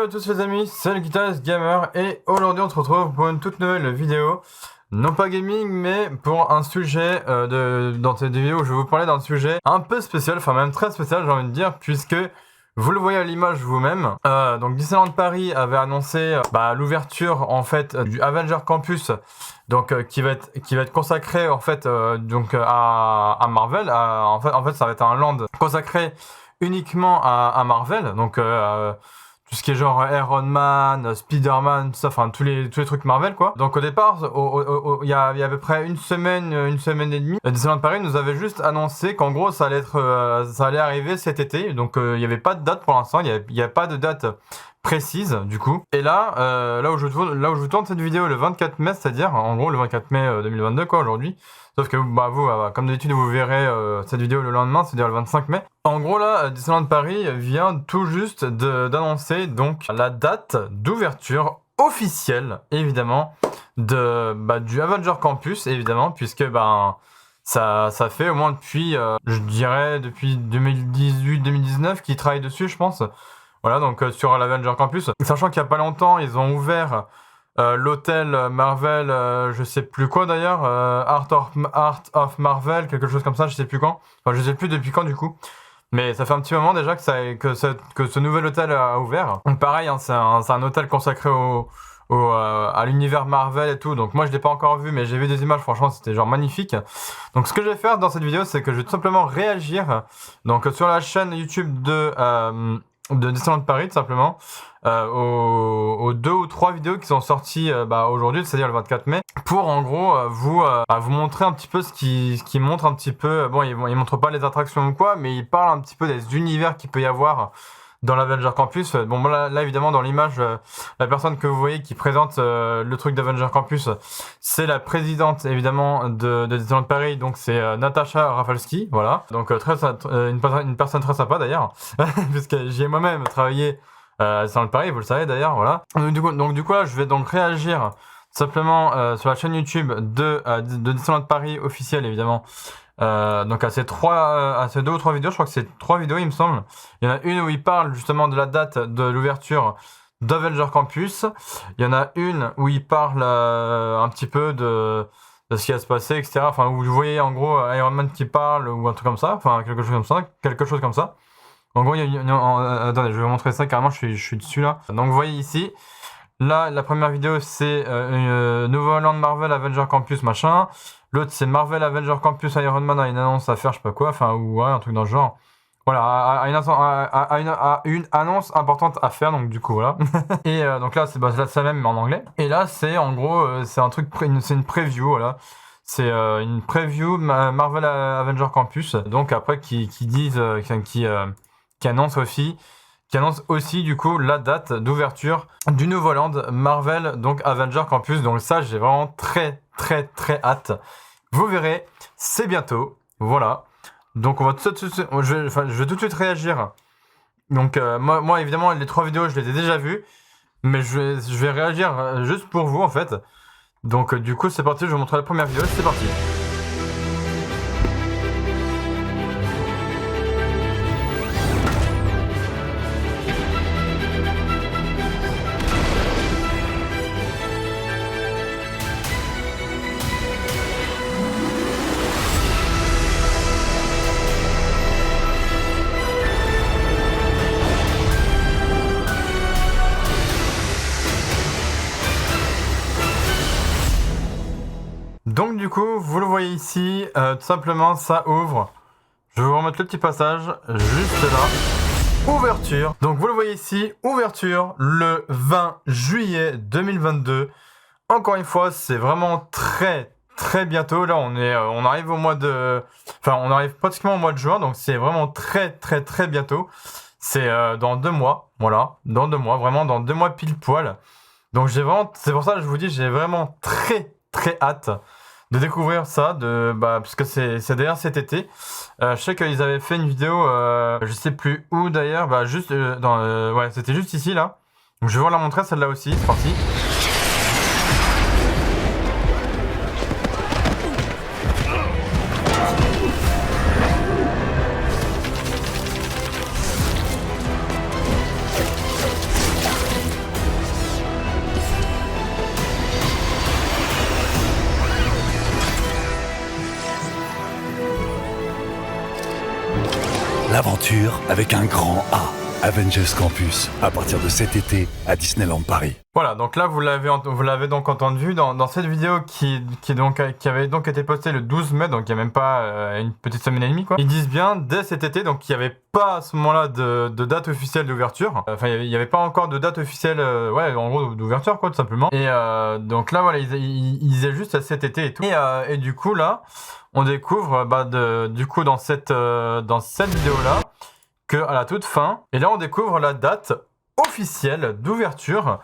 à tous les amis, c'est le Guitarist Gamer et aujourd'hui on se retrouve pour une toute nouvelle vidéo. Non pas gaming mais pour un sujet, dans cette vidéo je vais vous parler d'un sujet un peu spécial, enfin même très spécial j'ai envie de dire, puisque vous le voyez à l'image vous-même. Donc Disneyland Paris avait annoncé l'ouverture en fait du Avenger Campus, donc qui va être consacré en fait à Marvel. En fait ça va être un land consacré uniquement à Marvel, donc tout ce qui est genre Iron Man, Spider-Man, tout ça, enfin tous les trucs Marvel quoi. Donc au départ, il y a à peu près une semaine et demie, Disneyland Paris nous avait juste annoncé qu'en gros ça allait arriver cet été. Donc il n'y avait pas de date pour l'instant, il y a pas de date précise du coup. Et là, là où je tourne cette vidéo le 24 mai, c'est-à-dire en gros le 24 mai 2022 quoi aujourd'hui. Sauf que vous, comme d'habitude, vous verrez cette vidéo le lendemain, c'est-à-dire le 25 mai. En gros, là, Disneyland Paris vient tout juste d'annoncer donc la date d'ouverture officielle, évidemment, du Avenger Campus, évidemment, puisque ça fait au moins depuis, je dirais, depuis 2018-2019 qu'ils travaillent dessus, je pense. Voilà, donc sur l'Avenger Campus. Sachant qu'il n'y a pas longtemps, ils ont ouvert l'hôtel Marvel, je sais plus quoi d'ailleurs, Art of Marvel, quelque chose comme ça, je sais plus quand. Enfin, je sais plus depuis quand du coup. Mais ça fait un petit moment déjà que ce nouvel hôtel a ouvert. Donc pareil, hein, c'est un hôtel consacré à l'univers Marvel et tout. Donc moi je l'ai pas encore vu, mais j'ai vu des images, franchement c'était genre magnifique. Donc ce que je vais faire dans cette vidéo, c'est que je vais tout simplement réagir donc sur la chaîne YouTube de Disneyland Paris, tout simplement, aux 2 ou 3 vidéos qui sont sorties aujourd'hui, c'est-à-dire le 24 mai, pour en gros vous montrer un petit peu ce qui montre un petit peu. Bon, ils montrent pas les attractions ou quoi, mais ils parlent un petit peu des univers qu'il peut y avoir dans l'Avenger Campus. Bon, là évidemment dans l'image, la personne que vous voyez qui présente le truc d'Avenger Campus, c'est la présidente évidemment de Disneyland Paris, donc c'est Natasha Rafalski, voilà. Donc une personne très sympa d'ailleurs, puisque j'ai moi-même travaillé à Disneyland Paris, vous le savez d'ailleurs, voilà. Donc du coup là, je vais donc réagir simplement sur la chaîne YouTube de Disneyland Paris officiel évidemment. Donc à ces 2 ou 3 vidéos, je crois que c'est 3 vidéos il me semble. Il y en a une où il parle justement de la date de l'ouverture d'Avenger Campus. Il y en a une où il parle un petit peu de ce qui va se passer, etc. Enfin, où vous voyez en gros Iron Man qui parle ou un truc comme ça, enfin quelque chose comme ça. En gros, attendez, je vais vous montrer ça carrément, je suis dessus là. Donc vous voyez ici, là la première vidéo c'est Nouveau Land Marvel Avenger Campus machin. L'autre c'est Marvel Avenger Campus Iron Man a une annonce à faire, je sais pas quoi, enfin ou ouais, un truc dans le genre. Voilà, à une annonce importante à faire, donc du coup voilà. Et donc là c'est ça même mais en anglais. Et là c'est en gros c'est un truc, c'est une preview, voilà. C'est une preview Marvel Avenger Campus. Donc après qui annonce aussi du coup la date d'ouverture du nouveau land Marvel, donc Avenger Campus. Donc ça j'ai vraiment très hâte. Vous verrez, c'est bientôt. Voilà. Donc on va je vais tout de suite réagir. Donc moi évidemment les 3 vidéos je les ai déjà vues, mais je vais réagir juste pour vous en fait. Donc du coup c'est parti, je vais vous montrer la première vidéo, c'est parti. Donc du coup, vous le voyez ici, tout simplement ça ouvre. Je vais vous remettre le petit passage, juste là. Ouverture. Donc vous le voyez ici, ouverture le 20 juillet 2022. Encore une fois, c'est vraiment très bientôt. Là, on arrive au mois de... Enfin, on arrive pratiquement au mois de juin, donc c'est vraiment très bientôt. C'est dans 2 mois, voilà. Dans 2 mois, vraiment dans 2 mois pile poil. Donc c'est pour ça que je vous dis, j'ai vraiment très hâte de découvrir ça, puisque c'est d'ailleurs cet été. Je sais qu'ils avaient fait une vidéo, je sais plus où d'ailleurs, juste ouais, c'était juste ici là. Donc je vais vous la montrer celle-là aussi, c'est parti. l'aventure avec un grand A. Avengers Campus, à partir de cet été à Disneyland Paris. Voilà, donc là vous l'avez donc entendu dans cette vidéo qui avait donc été postée le 12 mai, donc il n'y a même pas une petite semaine et demie quoi. Ils disent bien dès cet été, donc il n'y avait pas à ce moment-là de date officielle d'ouverture. Enfin il n'y avait pas encore de date officielle, ouais en gros d'ouverture quoi tout simplement. Et donc là voilà, ils disaient juste à cet été et tout. Et du coup là, on découvre du coup dans cette vidéo là, que à la toute fin, et là on découvre la date officielle d'ouverture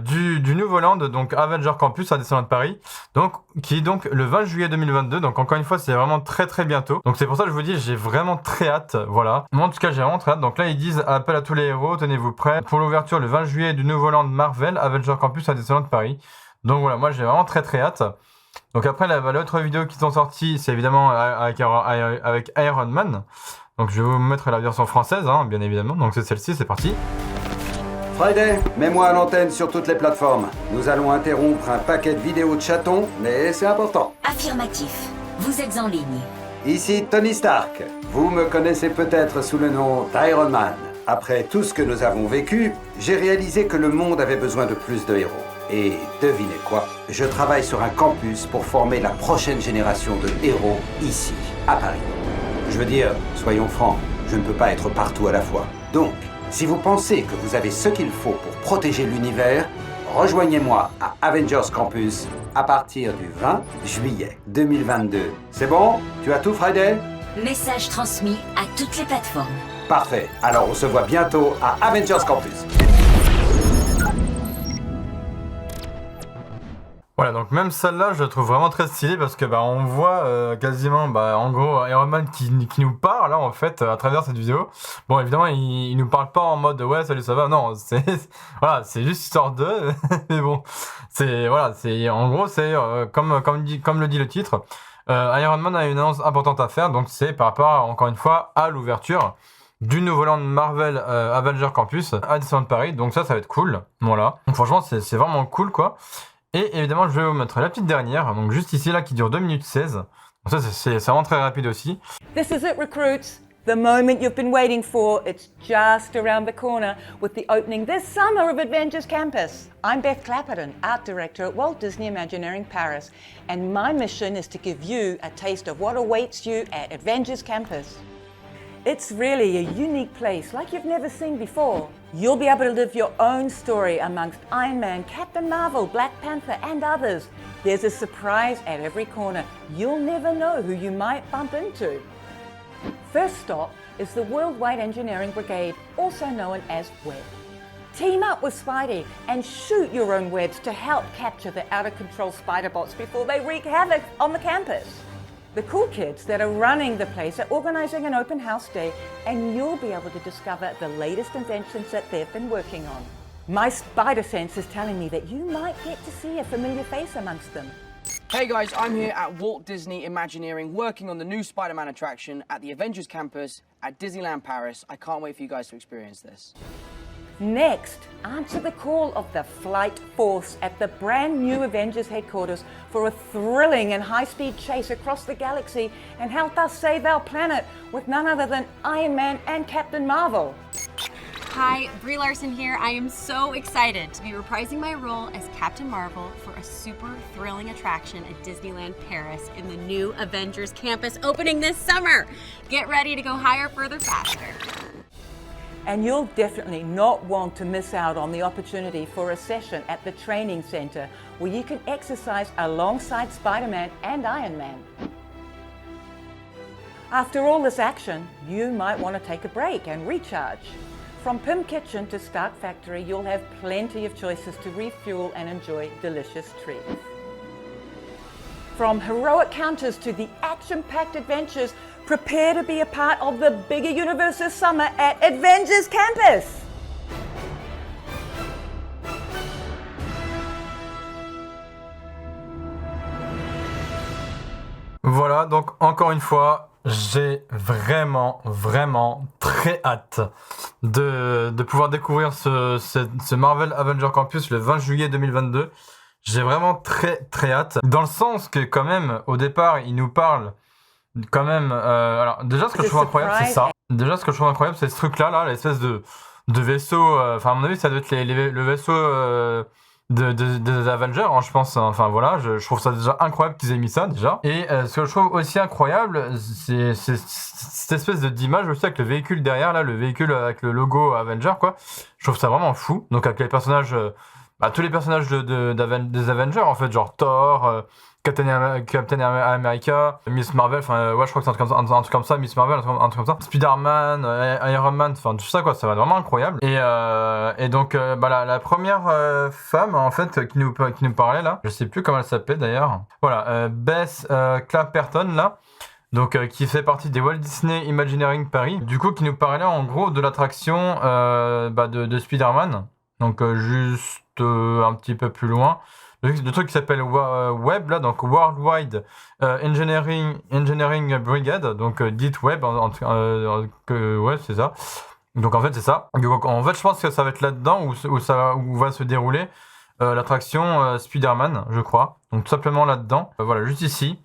du nouveau land, donc Avenger Campus à Disneyland Paris, donc qui est donc le 20 juillet 2022. Donc encore une fois c'est vraiment très très bientôt, donc c'est pour ça que je vous dis j'ai vraiment très hâte. Voilà, moi en tout cas j'ai vraiment très hâte. Donc là ils disent appel à tous les héros, tenez-vous prêts pour l'ouverture le 20 juillet du nouveau land Marvel Avenger Campus à Disneyland Paris. Donc voilà, moi j'ai vraiment très très hâte. Donc après l'autre vidéo qui sont sorties c'est évidemment avec Iron Man. Donc je vais vous mettre la version française, hein, bien évidemment. Donc c'est celle-ci, c'est parti. Friday, mets-moi à l'antenne sur toutes les plateformes. Nous allons interrompre un paquet de vidéos de chatons, mais c'est important. Affirmatif. Vous êtes en ligne. Ici Tony Stark. Vous me connaissez peut-être sous le nom d'Iron Man. Après tout ce que nous avons vécu, j'ai réalisé que le monde avait besoin de plus de héros. Et devinez quoi? Je travaille sur un campus pour former la prochaine génération de héros ici, à Paris. Je veux dire, soyons francs, je ne peux pas être partout à la fois. Donc, si vous pensez que vous avez ce qu'il faut pour protéger l'univers, rejoignez-moi à Avengers Campus à partir du 20 juillet 2022. C'est bon? Tu as tout, Friday? Message transmis à toutes les plateformes. Parfait. Alors on se voit bientôt à Avengers Campus. Voilà, donc même celle-là, je la trouve vraiment très stylée parce que on voit quasiment, en gros, Iron Man qui nous parle là en fait à travers cette vidéo. Bon, évidemment, il nous parle pas en mode ouais, salut, ça va. Non, c'est voilà, c'est juste histoire de. Mais bon, c'est voilà, c'est en gros, c'est comme le dit le titre. Iron Man a une annonce importante à faire, donc c'est par rapport encore une fois à l'ouverture du nouveau land Marvel Avenger Campus à Disneyland Paris. Donc ça va être cool. Voilà. Donc franchement, c'est vraiment cool quoi. Et évidemment, je vais vous mettre la petite dernière, donc juste ici, là, qui dure 2 minutes 16. Donc ça, c'est vraiment très rapide aussi. This is it, recruits. The moment you've been waiting for. It's just around the corner with the opening this summer of Avengers Campus. I'm Beth Clapperton, Art Director at Walt Disney Imagineering Paris, and my mission is to give you a taste of what awaits you at Avengers Campus. It's really a unique place like you've never seen before. You'll be able to live your own story amongst Iron Man, Captain Marvel, Black Panther, and others. There's a surprise at every corner. You'll never know who you might bump into. First stop is the Worldwide Engineering Brigade, also known as WEB. Team up with Spidey and shoot your own webs to help capture the out-of-control Spider-Bots before they wreak havoc on the campus. The cool kids that are running the place are organising an open house day, and you'll be able to discover the latest inventions that they've been working on. My spider sense is telling me that you might get to see a familiar face amongst them. Hey guys, I'm here at Walt Disney Imagineering working on the new Spider-Man attraction at the Avengers Campus at Disneyland Paris. I can't wait for you guys to experience this. Next, answer the call of the Flight Force at the brand new Avengers headquarters for a thrilling and high-speed chase across the galaxy and help us save our planet with none other than Iron Man and Captain Marvel. Hi, Brie Larson here. I am so excited to be reprising my role as Captain Marvel for a super thrilling attraction at Disneyland Paris in the new Avengers Campus opening this summer. Get ready to go higher, further, faster. And you'll definitely not want to miss out on the opportunity for a session at the training center where you can exercise alongside Spider-Man and Iron Man. After all this action, you might want to take a break and recharge. From Pym Kitchen to Stark Factory, you'll have plenty of choices to refuel and enjoy delicious treats. From heroic counters to the action-packed adventures, prepare to be a part of the bigger universe this summer at Avengers Campus. Voilà, donc encore une fois, j'ai vraiment très hâte de pouvoir découvrir ce Marvel Avenger Campus le 20 juillet 2022. J'ai vraiment très hâte, dans le sens que quand même, au départ, il nous parle quand même, alors déjà ce que je trouve incroyable c'est ça. Déjà ce que je trouve incroyable c'est ce truc là, l'espèce de vaisseau, enfin à mon avis ça doit être le vaisseau des Avengers, hein, je pense, enfin voilà, je trouve ça déjà incroyable qu'ils aient mis ça déjà. Et ce que je trouve aussi incroyable, c'est cette espèce d'image aussi avec le véhicule derrière là, le véhicule avec le logo Avenger quoi. Je trouve ça vraiment fou. Donc avec les personnages, tous les personnages des Avengers en fait, genre Thor, Captain America, Miss Marvel, enfin ouais je crois que c'est un truc comme ça, Miss Marvel, un truc comme ça, Spider-Man, Iron Man, enfin tout ça quoi, ça va être vraiment incroyable. Et donc la première femme en fait qui nous parlait là, je sais plus comment elle s'appelait d'ailleurs, voilà, Beth Clapperton là, donc qui fait partie des Walt Disney Imagineering Paris, du coup qui nous parlait en gros de l'attraction de Spider-Man, donc juste un petit peu plus loin. Le truc qui s'appelle Web, là, donc Worldwide Engineering Brigade, donc dit Web, ouais, c'est ça. Donc en fait, c'est ça. Donc, en fait, je pense que ça va être là-dedans où va se dérouler l'attraction Spider-Man, je crois. Donc tout simplement là-dedans. Voilà, juste ici.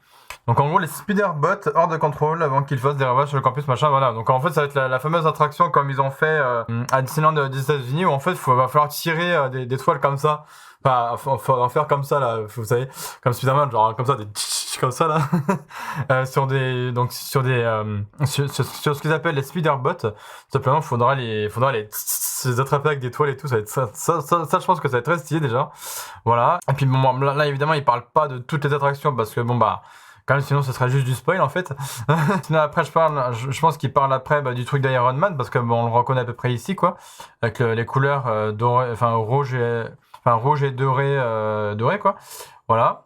Donc en gros, les Spider-Bots hors de contrôle avant qu'ils fassent des ravages sur le campus, machin, voilà. Donc en fait, ça va être la fameuse attraction comme ils ont fait à Disneyland des États-Unis où en fait, va falloir tirer des toiles comme ça. Enfin, faut en faire comme ça là, vous savez, comme Spider-Man, genre comme ça, des comme ça là, sur ce qu'ils appellent les Spider-Bots. Simplement, faudra les attraper avec des toiles et tout. Ça va être ça, je pense que ça va être très stylé déjà. Voilà. Et puis bon, là évidemment, ils parlent pas de toutes les attractions parce que bon quand même, sinon, ce serait juste du spoil, en fait. Sinon, après, je pense qu'il parle après du truc d'Iron Man, parce que bon, on le reconnaît à peu près ici, quoi. Avec les couleurs dorées, enfin, rouge et doré, quoi. Voilà.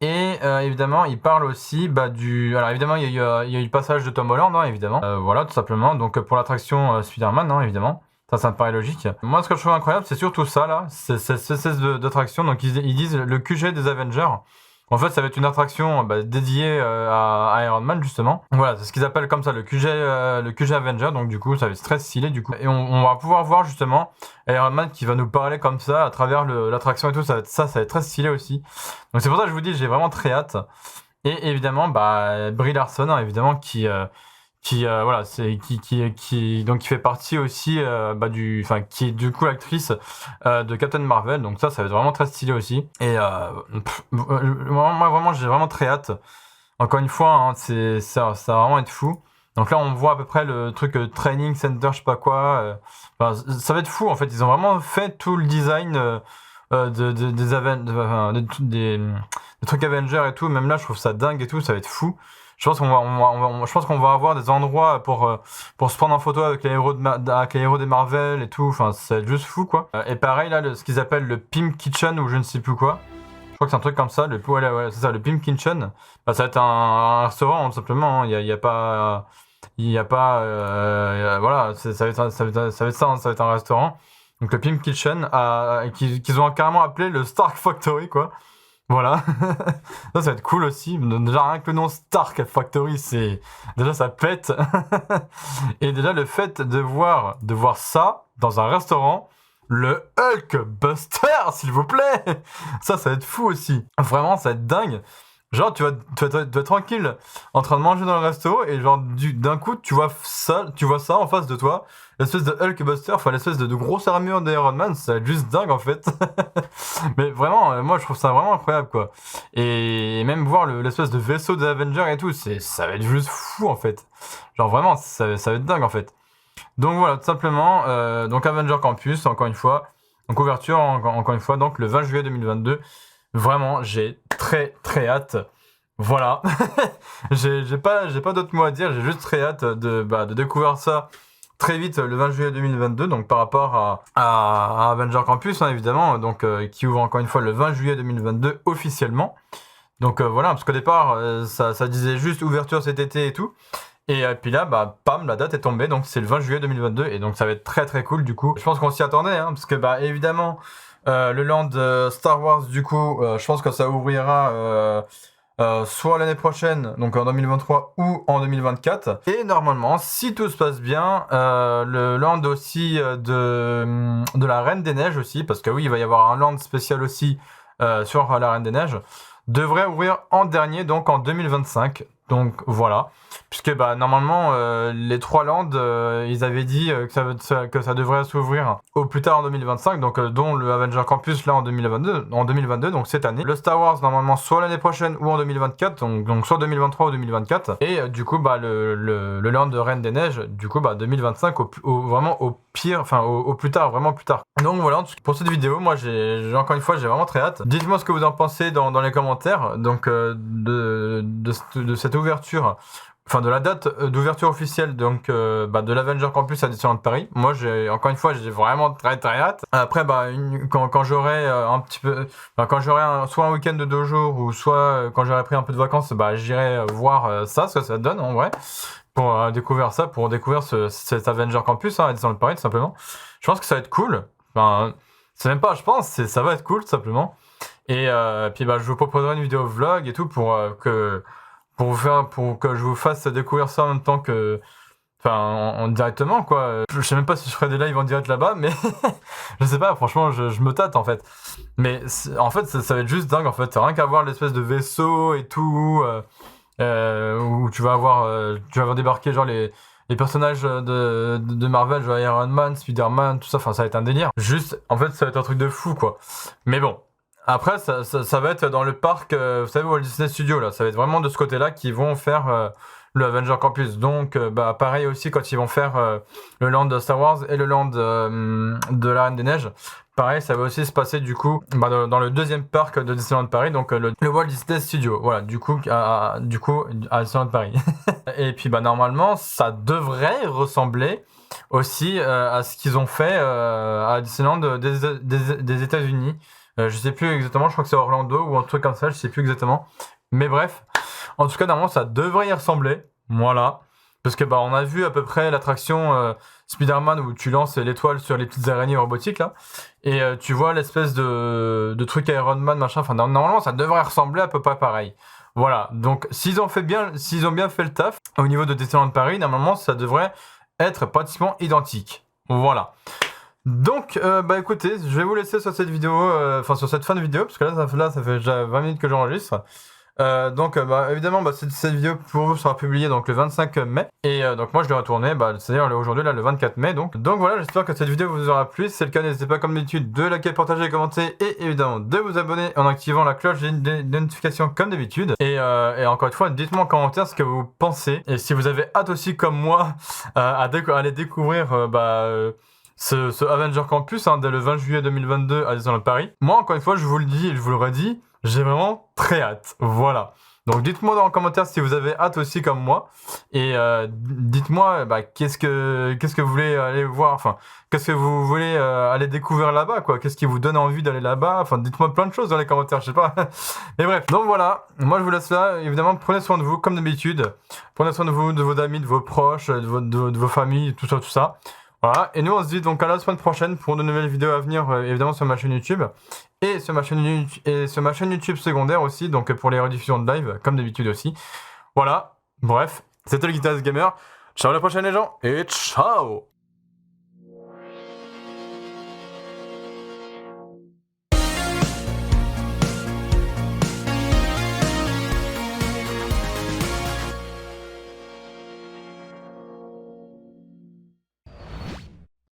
Et évidemment, il parle aussi alors évidemment, il y a eu le passage de Tom Holland, hein, évidemment. Voilà, tout simplement. Donc, pour l'attraction Spider-Man, hein, évidemment. Ça me paraît logique. Moi, ce que je trouve incroyable, c'est surtout ça, là. C'est cette d'attraction. Donc, ils disent le QG des Avengers. En fait, ça va être une attraction dédiée à Iron Man, justement. Voilà, c'est ce qu'ils appellent comme ça, le QG Avenger. Donc, du coup, ça va être très stylé, du coup. Et on va pouvoir voir, justement, Iron Man qui va nous parler comme ça à travers l'attraction et tout. Ça va être très stylé aussi. Donc, c'est pour ça que je vous dis, j'ai vraiment très hâte. Et évidemment, Brie Larson, hein, évidemment, qui fait partie aussi qui est du coup l'actrice de Captain Marvel, donc ça va être vraiment très stylé aussi. Et moi vraiment j'ai vraiment très hâte. Encore une fois, hein, ça va vraiment être fou. Donc là on voit à peu près le truc training center, je sais pas quoi. Ça va être fou en fait. Ils ont vraiment fait tout le design des trucs Avengers et tout. Même là je trouve ça dingue et tout, ça va être fou. Je pense qu'on va avoir des endroits pour se prendre en photo avec les héros des Marvel et tout. Enfin, c'est juste fou, quoi. Et pareil, là, ce qu'ils appellent le Pimp Kitchen ou je ne sais plus quoi. Je crois que c'est un truc comme ça. C'est ça, le Pimp Kitchen. Ça va être un restaurant, hein, tout simplement. Il y a pas, voilà, ça va être ça, hein, ça va être un restaurant. Donc le Pimp Kitchen, qu'ils ont carrément appelé le Stark Factory, quoi. Voilà, ça va être cool aussi. Déjà rien que le nom Stark Factory, déjà ça pète. Et déjà le fait de voir ça dans un restaurant, le Hulk Buster, s'il vous plaît, ça va être fou aussi. Vraiment, ça va être dingue. Genre tu vas être tranquille en train de manger dans le resto et genre d'un coup tu vois ça en face de toi, l'espèce de Hulk Buster, enfin l'espèce de grosse armure d'Iron Man, ça va être juste dingue en fait. Mais vraiment, moi je trouve ça vraiment incroyable quoi. Et même voir l'espèce de vaisseau des Avengers et tout, ça va être juste fou en fait. Genre vraiment, ça va être dingue en fait. Donc voilà, tout simplement, donc Avenger Campus, encore une fois, donc ouverture encore une fois, donc le 20 juillet 2022. Vraiment, j'ai très très hâte. Voilà. j'ai pas d'autres mots à dire, j'ai juste très hâte de découvrir ça très vite le 20 juillet 2022, donc par rapport à Avenger Campus, hein, évidemment, donc qui ouvre encore une fois le 20 juillet 2022 officiellement. Donc voilà, parce qu'au départ, ça disait juste ouverture cet été et tout. Et puis là, pam, la date est tombée, donc c'est le 20 juillet 2022, et donc ça va être très très cool du coup. Je pense qu'on s'y attendait, hein, parce que évidemment, le land Star Wars du coup, je pense que ça ouvrira soit l'année prochaine, donc en 2023 ou en 2024. Et normalement, si tout se passe bien, le land aussi de la Reine des Neiges aussi, parce que oui, il va y avoir un land spécial aussi sur la Reine des Neiges, devrait ouvrir en dernier, donc en 2025. Donc voilà, puisque bah normalement les 3 lands ils avaient dit que ça devrait s'ouvrir au plus tard en 2025, donc dont le Avenger Campus là en 2022, donc cette année. Le Star Wars normalement soit l'année prochaine ou en 2024, donc soit 2023 ou 2024. Et du coup bah le land de Reine des Neiges, du coup bah 2025 vraiment au pire, enfin au plus tard, vraiment plus tard. Donc voilà, pour cette vidéo, moi j'ai encore une fois j'ai vraiment très hâte. Dites-moi ce que vous en pensez dans les commentaires, donc de cette ouverture, enfin de la date d'ouverture officielle donc de l'Avenger Campus à Disneyland Paris. Moi encore une fois j'ai vraiment très hâte. Après quand j'aurai un petit peu, quand j'aurai soit un week-end de 2 jours ou soit quand j'aurai pris un peu de vacances, j'irai voir ça, ce que ça donne en vrai, pour découvrir ça, pour découvrir cet Avenger Campus à Disneyland Paris tout simplement. Je pense que ça va être cool. Enfin, c'est même pas je pense, ça va être cool tout simplement. Et puis je vous proposerai une vidéo vlog et tout pour que je vous fasse découvrir ça en même temps que, enfin, directement quoi. Je sais même pas si je ferai des lives en direct là-bas, mais je sais pas. Franchement, je me tâte en fait. Mais en fait, ça va être juste dingue en fait. Rien qu'à voir l'espèce de vaisseau et tout, où tu vas avoir débarqué genre les personnages de Marvel, genre Iron Man, Spider-Man, tout ça. Enfin, ça va être un délire. Juste, en fait, ça va être un truc de fou quoi. Mais bon. Après, ça va être dans le parc, vous savez, Walt Disney Studios, là. Ça va être vraiment de ce côté-là qu'ils vont faire le Avenger Campus. Donc, pareil aussi, quand ils vont faire le land de Star Wars et le land de la Reine des Neiges. Pareil, ça va aussi se passer, du coup, dans le deuxième parc de Disneyland Paris, donc le Walt Disney Studios. Voilà, du coup, à Disneyland Paris. Et puis, normalement, ça devrait ressembler aussi à ce qu'ils ont fait à Disneyland des États-Unis. Je sais plus exactement, je crois que c'est Orlando ou un truc comme ça, je sais plus exactement. Mais bref, en tout cas, normalement, ça devrait y ressembler. Voilà. Parce que on a vu à peu près l'attraction Spider-Man où tu lances l'étoile sur les petites araignées robotiques là. Et tu vois l'espèce de truc Iron Man, machin. Enfin, normalement, ça devrait ressembler à peu près pareil. Voilà. Donc, s'ils ont bien fait le taf au niveau de Disneyland Paris, normalement, ça devrait être pratiquement identique. Voilà. Donc, écoutez, je vais vous laisser sur cette vidéo, sur cette fin de vidéo, parce que là, ça fait déjà 20 minutes que j'enregistre. Donc, évidemment, cette vidéo pour vous sera publiée donc le 25 mai. Et donc, moi, je l'ai retournée, c'est-à-dire aujourd'hui, là, le 24 mai. Donc voilà, j'espère que cette vidéo vous aura plu. Si c'est le cas, n'hésitez pas, comme d'habitude, de liker, partager, commenter et évidemment de vous abonner en activant la cloche des notifications comme d'habitude. Et encore une fois, dites-moi en commentaire ce que vous pensez. Et si vous avez hâte aussi, comme moi, à aller découvrir, ce Avenger Campus dès le 20 juillet 2022 à Disneyland Paris. Moi, encore une fois, je vous le dis et je vous le redis, j'ai vraiment très hâte. Voilà. Donc dites-moi dans les commentaires si vous avez hâte aussi comme moi. Et dites-moi qu'est-ce que vous voulez aller voir, enfin, qu'est-ce que vous voulez aller découvrir là-bas, quoi. Qu'est-ce qui vous donne envie d'aller là-bas. Enfin, dites-moi plein de choses dans les commentaires, je sais pas. Mais bref, donc voilà, moi je vous laisse là. Évidemment, prenez soin de vous, comme d'habitude. Prenez soin de vous, de vos amis, de vos proches, de vos familles, tout ça. Voilà, et nous on se dit donc à la semaine prochaine pour de nouvelles vidéos à venir, évidemment sur ma chaîne YouTube et sur ma chaîne YouTube secondaire aussi, donc pour les rediffusions de live comme d'habitude aussi. Voilà, bref, c'était le Guitarist Gamer. Ciao à la prochaine les gens et ciao.